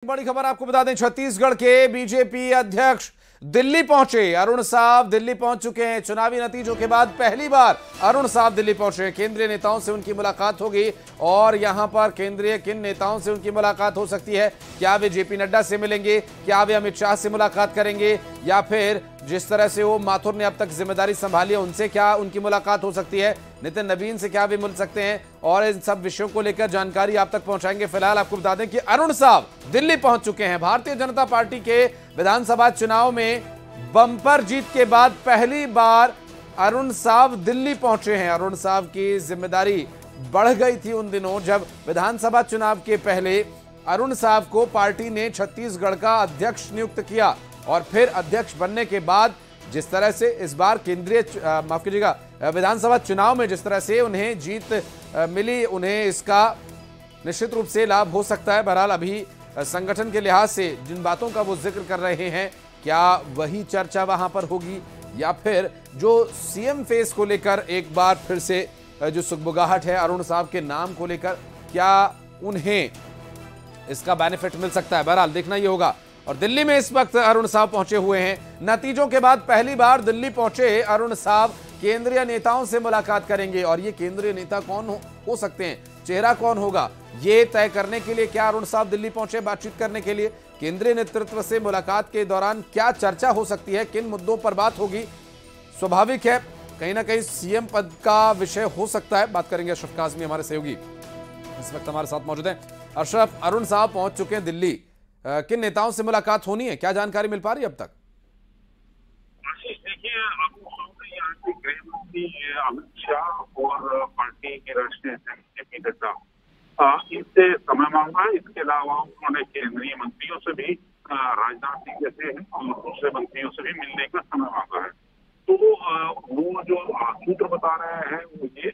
बड़ी खबर आपको बता दें, छत्तीसगढ़ के बीजेपी अध्यक्ष दिल्ली पहुंचे। अरुण साव दिल्ली पहुंच चुके हैं। चुनावी नतीजों के बाद पहली बार अरुण साव दिल्ली पहुंचे। केंद्रीय नेताओं से उनकी मुलाकात होगी और यहां पर केंद्रीय किन नेताओं से उनकी मुलाकात हो सकती है? क्या वे जेपी नड्डा से मिलेंगे? क्या वे अमित शाह से मुलाकात करेंगे? या फिर जिस तरह से वो माथुर ने अब तक जिम्मेदारी संभाली है उनसे क्या उनकी मुलाकात हो सकती है? नितिन नवीन से क्या वे मिल सकते हैं? और इन सब विषयों को लेकर जानकारी आप तक पहुंचाएंगे। फिलहाल आपको बता दें कि अरुण साव दिल्ली पहुंच चुके हैं। भारतीय जनता पार्टी के विधानसभा चुनाव में बम्पर जीत के बाद पहली बार अरुण साव दिल्ली पहुंचे हैं। अरुण साव की जिम्मेदारी बढ़ गई थी उन दिनों जब विधानसभा चुनाव के पहले अरुण साव को पार्टी ने छत्तीसगढ़ का अध्यक्ष नियुक्त किया और फिर अध्यक्ष बनने के बाद जिस तरह से इस बार केंद्रीय माफ कीजिएगा विधानसभा चुनाव में जिस तरह से उन्हें जीत मिली, उन्हें इसका निश्चित रूप से लाभ हो सकता है। बहरहाल अभी संगठन के लिहाज से जिन बातों का वो जिक्र कर रहे हैं, क्या वही चर्चा वहां पर होगी या फिर जो सीएम फेस को लेकर एक बार फिर से जो सुगबुगाहट है अरुण साव के नाम को लेकर, क्या उन्हें इसका बेनिफिट मिल सकता है? बहरहाल देखना ही होगा। और दिल्ली में इस वक्त अरुण साव पहुंचे हुए हैं। नतीजों के बाद पहली बार दिल्ली पहुंचे अरुण साव केंद्रीय नेताओं से मुलाकात करेंगे। और ये केंद्रीय नेता कौन हो सकते हैं, चेहरा कौन होगा, ये तय करने के लिए क्या अरुण साव दिल्ली पहुंचे बातचीत करने के लिए? केंद्रीय नेतृत्व से मुलाकात के दौरान क्या चर्चा हो सकती है, किन मुद्दों पर बात होगी? स्वाभाविक है कहीं ना कहीं सीएम पद का विषय हो सकता है। बात करेंगे अशरफ काज़मी, हमारे सहयोगी इस वक्त हमारे साथ मौजूद हैं। अशरफ, अरुण साव पहुंच चुके हैं दिल्ली, किन नेताओं से मुलाकात होनी है, क्या जानकारी मिल पा रही है अब तक? देखिए, यहाँ के गृह मंत्री अमित शाह और पार्टी के राष्ट्रीय अध्यक्ष जेपी नड्डा इनसे समय मांगा है। इसके अलावा उन्होंने केंद्रीय मंत्रियों से भी, राजनाथ सिंह जैसे हैं और दूसरे मंत्रियों से भी मिलने का समय मांगा है। तो वो जो सूत्र बता रहे हैं वो ये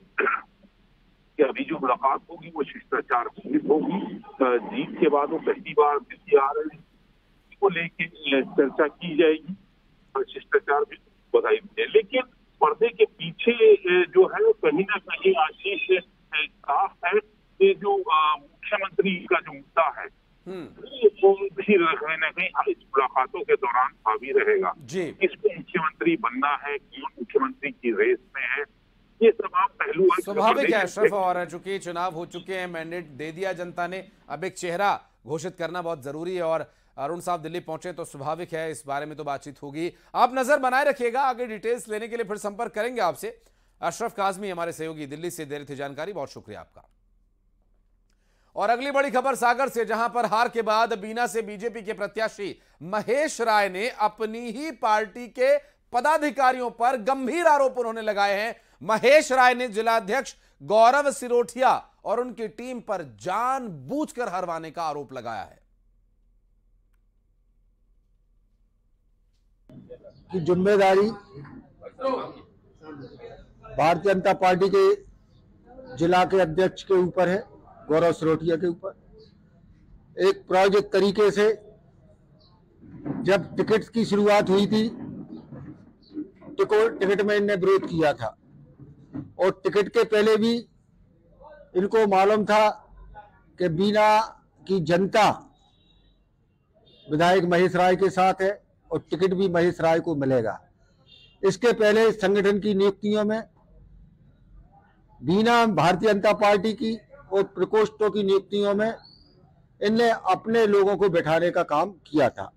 कि अभी जो मुलाकात होगी वो शिष्टाचार भंगित होगी। जीत के बाद वो पहली बार दिल्ली आ रहे हैं, इसको लेके चर्चा की जाएगी, शिष्टाचार भी बधाई दी जाए। लेकिन पर्दे के पीछे जो है कहीं ना कहीं आशीष साफ है कि जो मुख्यमंत्री का जो मुद्दा है वो भी कहीं ना कहीं इस मुलाकातों के दौरान हावी रहेगा। किसको मुख्यमंत्री बनना है, कौन मुख्यमंत्री की रेस में है, ये तमाम पहलू स्वाभाविक है अशरफ। और चूंकि चुनाव हो चुके हैं, मैंडेट दे दिया जनता ने, अब एक चेहरा घोषित करना बहुत जरूरी है और अरुण साव दिल्ली पहुंचे तो स्वाभाविक है इस बारे में तो बातचीत होगी। आप नजर बनाए रखिएगा, आगे डिटेल्स लेने के लिए फिर संपर्क करेंगे आपसे। अशरफ काज़मी हमारे सहयोगी दिल्ली से दे रही थी जानकारी, बहुत शुक्रिया आपका। और अगली बड़ी खबर सागर से, जहां पर हार के बाद बीना से बीजेपी के प्रत्याशी महेश राय ने अपनी ही पार्टी के पदाधिकारियों पर गंभीर आरोप उन्होंने लगाए हैं। महेश राय ने जिलाध्यक्ष गौरव सिरोठिया और उनकी टीम पर जानबूझकर हरवाने का आरोप लगाया है। की जिम्मेदारी भारतीय जनता पार्टी के जिला के अध्यक्ष के ऊपर है, गौरव सिरोठिया के ऊपर। एक प्रोजेक्ट तरीके से जब टिकट की शुरुआत हुई थी, टिकट में इनने विरोध किया था और टिकट के पहले भी इनको मालूम था कि बीना की जनता विधायक महेश राय के साथ है और टिकट भी महेश राय को मिलेगा। इसके पहले संगठन की नियुक्तियों में बीना भारतीय जनता पार्टी की और प्रकोष्ठों की नियुक्तियों में इनने अपने लोगों को बैठाने का काम किया था।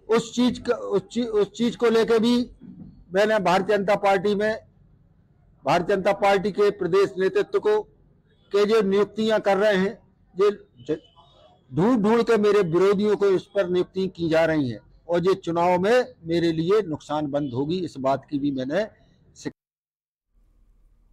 उस चीज को लेकर भी मैंने भारतीय जनता पार्टी के प्रदेश नेतृत्व को के जो नियुक्तियां कर रहे हैं, ये ढूंढ के मेरे विरोधियों को इस पर नियुक्ति की जा रही है और ये चुनाव में मेरे लिए नुकसानबंद होगी, इस बात की भी मैंने।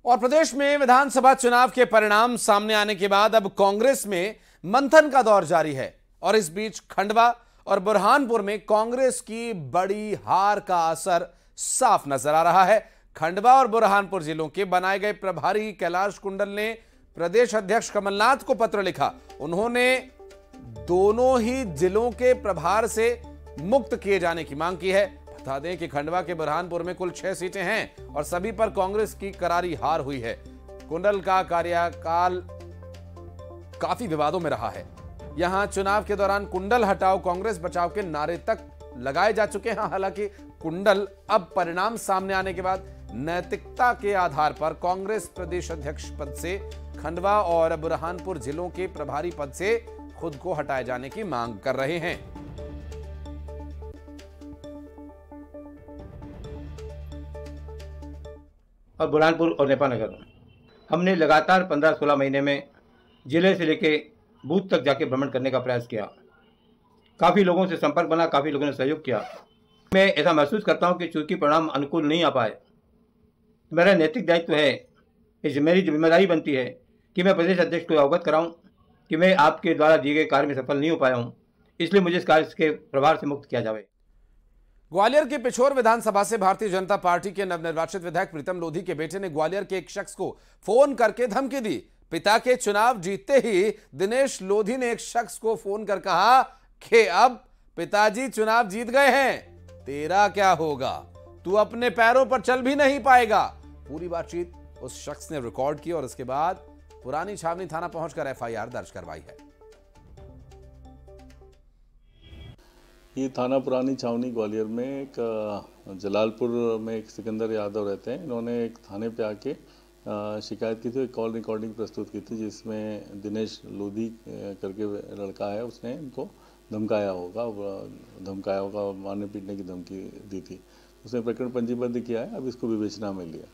और प्रदेश में विधानसभा चुनाव के परिणाम सामने आने के बाद अब कांग्रेस में मंथन का दौर जारी है और इस बीच खंडवा और बुरहानपुर में कांग्रेस की बड़ी हार का असर साफ नजर आ रहा है। खंडवा और बुरहानपुर जिलों के बनाए गए प्रभारी कैलाश कुंडल ने प्रदेश अध्यक्ष कमलनाथ को पत्र लिखा। उन्होंने दोनों ही जिलों के प्रभार से मुक्त किए जाने की मांग की है। बता दें कि खंडवा के बुरहानपुर में कुल 6 सीटें हैं और सभी पर कांग्रेस की करारी हार हुई है। कुंडल का कार्यकाल काफी विवादों में रहा है। यहां चुनाव के दौरान कुंडल हटाओ कांग्रेस बचाओ के नारे तक लगाए जा चुके हैं। हालांकि कुंडल अब परिणाम सामने आने के बाद नैतिकता के आधार पर कांग्रेस प्रदेश अध्यक्ष पद से खंडवा और बुरहानपुर जिलों के प्रभारी पद से खुद को हटाए जाने की मांग कर रहे हैं। और बुरहानपुर और नेपाल नगर हमने लगातार 15-16 महीने में जिले से लेके बूथ तक जाके भ्रमण करने का प्रयास किया। काफ़ी लोगों से संपर्क बना, काफ़ी लोगों ने सहयोग किया। मैं ऐसा महसूस करता हूं कि चूंकि परिणाम अनुकूल नहीं आ पाए, मेरा नैतिक दायित्व है, मेरी जिम्मेदारी बनती है कि मैं प्रदेश अध्यक्ष को अवगत कराऊं कि मैं आपके द्वारा दिए गए कार्य में सफल नहीं हो पाया हूं, इसलिए मुझे इस कार्य के प्रभार से मुक्त किया जाए। ग्वालियर की पिछोर विधानसभा से भारतीय जनता पार्टी के नवनिर्वाचित विधायक प्रीतम लोधी के बेटे ने ग्वालियर के एक शख्स को फोन करके धमकी दी। पिता के चुनाव जीतते ही दिनेश लोधी ने एक शख्स को फोन कर कहा कि अब पिताजी चुनाव जीत गए हैं, तेरा क्या होगा, तू अपने पैरों पर चल भी नहीं पाएगा। पूरी बातचीत उस शख्स ने रिकॉर्ड की और इसके बाद पुरानी छावनी थाना पहुंचकर एफआईआर दर्ज करवाई है। ये थाना पुरानी छावनी ग्वालियर में एक जलालपुर में एक सिकंदर यादव रहते हैं। इन्होंने एक थाने पे आके शिकायत की थी, एक कॉल रिकॉर्डिंग प्रस्तुत की थी जिसमें दिनेश लोधी करके लड़का है, उसने इनको धमकाया होगा, मारने पीटने की धमकी दी थी। उसने प्रकरण पंजीबद्ध किया है, अब इसको विवेचना में लिया।